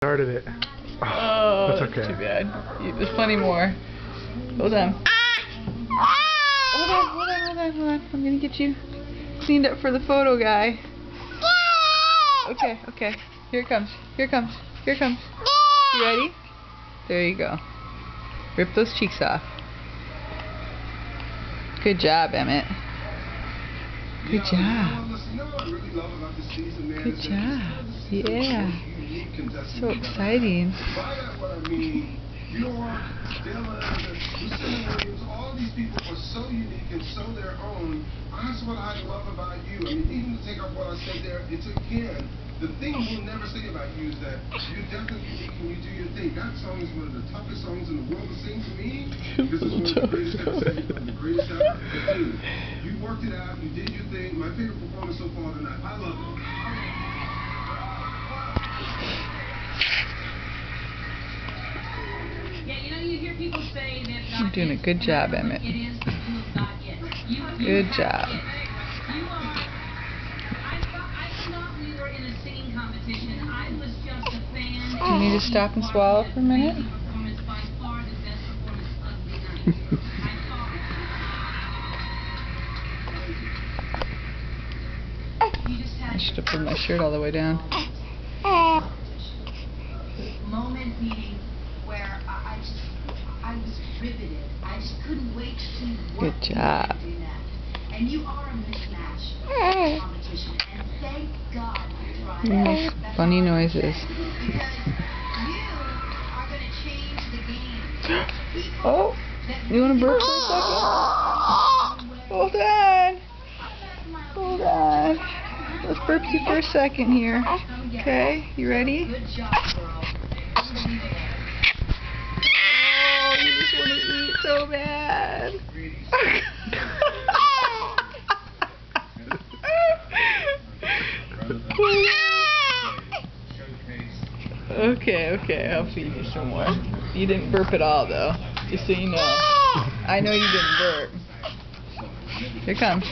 Started it. Oh, that's okay. Too bad. There's plenty more. Hold on. Hold on. I'm gonna get you cleaned up for the photo guy. Okay. Here it comes. You ready? There you go. Rip those cheeks off. Good job, Emmett. Good job. Good job. Yeah. So exciting. All these people are so unique and so their own. That's what I love about you. I mean, even to take off what I said there, it's again, the thing we'll never say about you is that you're definitely unique and you do your thing. That song is one of the toughest songs in the world to sing to me because it's one of the greatest ever sang, one of the greatest ever. But dude, you worked it out, you did your thing. My favorite performance so far tonight. I love it. You're doing a good job, Emmett. Good job. Do you need to stop and swallow for a minute? I should have pulled my shirt all the way down. Moment meeting where I was riveted. I just couldn't wait to see what Good job. you do next. And you are a mismatch competition. And thank God you tried. Funny noises. Because you are going to change the game. Oh, you want to burp for a second? Hold on. Let's burp you for a second here. Okay, you ready? Good job, girl. Oh, you just want to eat so bad. Okay, I'll feed you some more. You didn't burp at all, though, just so you know. I know you didn't burp. Here it comes.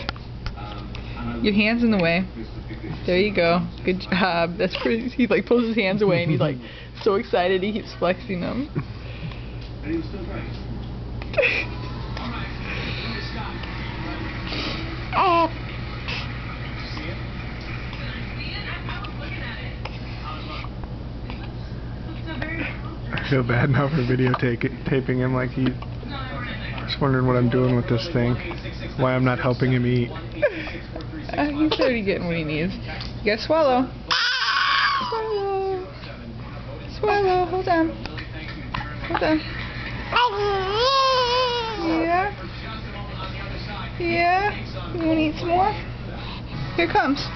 Your hand's in the way. There you go. Good job. That's pretty. He like pulls his hands away and he's like so excited he keeps flexing them. I feel bad now for videotaping him like he's just wondering what I'm doing with this thing. Why I'm not helping him eat. He's already getting what he needs. You gotta swallow. Swallow. Hold on. Yeah. You wanna eat some more? Here it comes.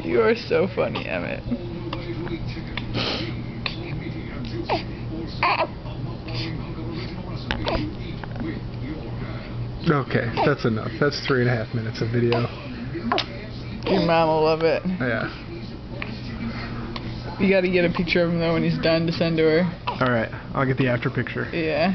You are so funny, Emmett. Okay, that's enough. That's 3.5 minutes of video. Your mom will love it. Yeah. You gotta get a picture of him though when he's done to send to her. Alright, I'll get the after picture. Yeah.